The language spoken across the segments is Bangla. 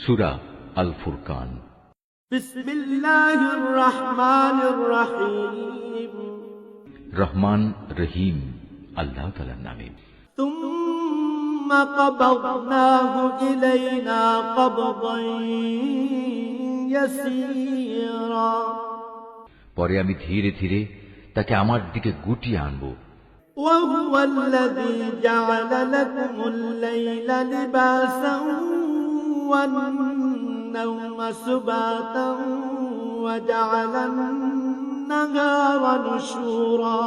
সূরা আল ফুরকান। বিসমিল্লাহির রহমানির রহিম। রহমান রহিম আল্লাহ তাআলার নামে। সুম্মা ক্বাবাদনাহু ইলাইনা ক্বাবদান ইয়াসীরা। পরে আমি ধীরে ধীরে তাকে আমার দিকে গুটিয়ে আনব। وهو الذي جعل لكم الليل لباسا والنوم سباتا وجعل النهار نشورا।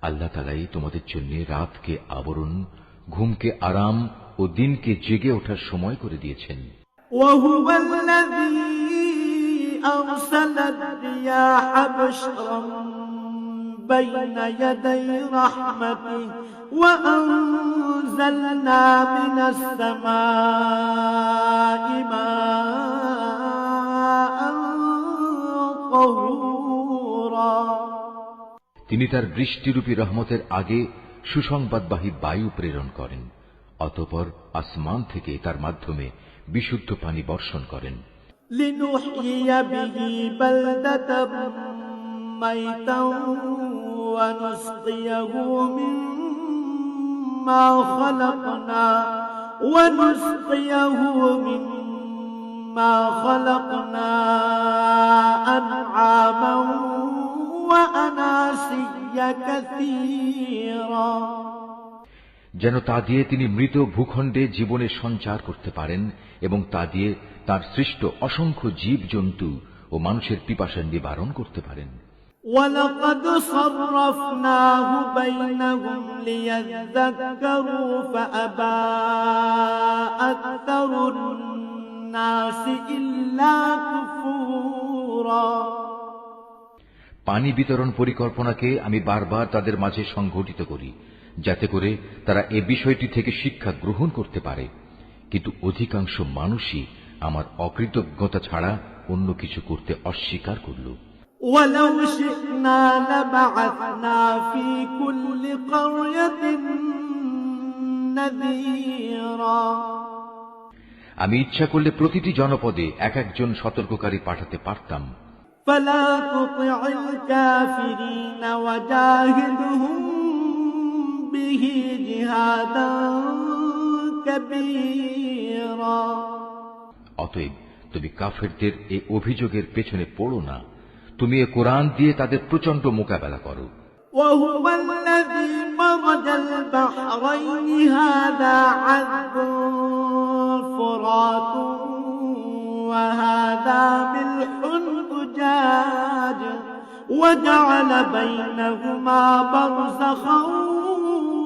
আল্লাহ তাআলাই তোমাদের জন্য রাতকে আবরণ, ঘুমকে আরাম ও দিনকে জেগে ওঠার সময় করে দিয়েছেন। وهو الذي أرسل الرياح بشرا بين يدي رحمته وأنزلنا من السماء ماء طهورا। তিনি তার বৃষ্টিরূপী রহমতের আগে সুসংবাদবাহী বায়ু প্রেরণ করেন, অতঃপর আসমান থেকে তার মাধ্যমে বিশুদ্ধ পানি বর্ষণ করেন। لنحيي به بلدة ميتا ونسقيه مما خلقنا أنعاما وأناسيا كثيرا। যেন তা দিয়ে তিনি মৃত ভূখণ্ডে জীবনের সঞ্চার করতে পারেন এবং তা দিয়ে তার সৃষ্ট অসংখ্য জীব জন্তু ও মানুষের পিপাসার নিবারণ করতে পারেন। وَلَقَدْ صَرَّفْنَاهُ بَيْنَهُمْ لِيَذَّكَّرُوا فَأَبَى أَكْثَرُ النَّاسِ إِلَّا كُفُورًا। পানি বিতরণ পরিকল্পনাকে আমি বারবার তাদের মাঝে সংঘটিত করি, যাতে করে তারা এ বিষয়টি থেকে শিক্ষা গ্রহণ করতে পারে, কিন্তু অধিকাংশ মানুষই আমার অকৃতজ্ঞতা ছাড়া অন্য কিছু করতে অস্বীকার করল। وَلَوْ شِئْنَا لَبَعَثْنَا فِي كُلِّ قَرْيَةٍ نَذِيرًا। আমি ইচ্ছা করলে প্রতিটি জনপদে এক একজন সতর্ককারী পাঠাতে পারতাম। فَلَا تُطِعِ الْكَافِرِينَ وَجَاهِدْهُم بِهِ جِهَادًا كَبِيرًا। অতএব তুমি কাফেরদের এই অভিযোগের পেছনে পড়ো না, তুমি এ কোরআন দিয়ে তাদের প্রচন্ড মোকাবেলা করো। وهو الذي مرج البحرين هذا عذب فرات وهذا ملح أجاج وجعل بينهما برزخا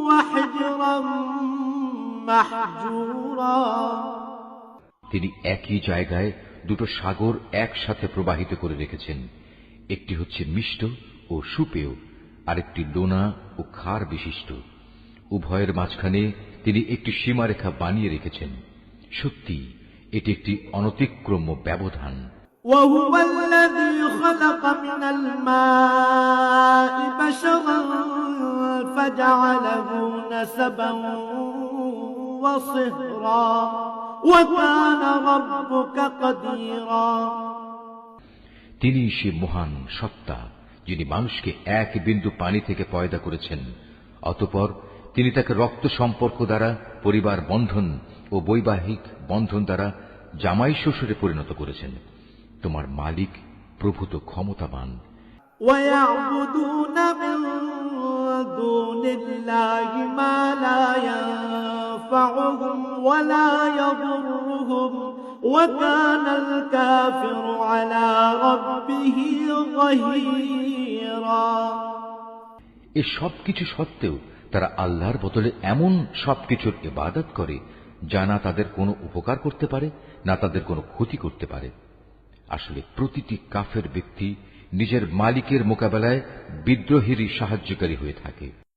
وحجرا محجورا। তিনি একই জায়গায় দুটো সাগর একসাথে প্রবাহিত করে রেখেছেন, একটি হচ্ছে মিষ্ট ও সুপেয়, আরেকটি লোনা ও ক্ষার বিশিষ্ট। উভয়ের মাঝখানে তিনি একটি সীমারেখা বানিয়ে রেখেছেন। সত্যি এটি একটি অনতিক্রম্য ব্যবধান। وهو الذي خلق من الماء بشرا فجعله نسبا وصهرا وكان ربك قديرا। তিনি সে মহান সত্তা যিনি মানুষকে এক বিন্দু পানি থেকে পয়দা করেছেন, অতঃপর তিনি তাকে রক্ত সম্পর্ক দ্বারা পরিবার বন্ধন ও বৈবাহিক বন্ধন দ্বারা জামাই শ্বশুরে পরিণত করেছেন। তোমার মালিক প্রভূত ক্ষমতাবান। ويعبدون من دون الله ما لا ينفعهم ولا يضرهم وكان الكافر على ربه ظهيرا। এ সবকিছু সত্ত্বেও তারা আল্লাহর বদলে এমন সবকিছুর ইবাদত করে যা না তাদের কোনো উপকার করতে পারে না তাদের কোনো ক্ষতি করতে পারে। আসলে প্রতিটি কাফের ব্যক্তি নিজের মালিকের মোকাবেলায় বিদ্রোহেরই সাহায্যকারী হয়ে থাকে।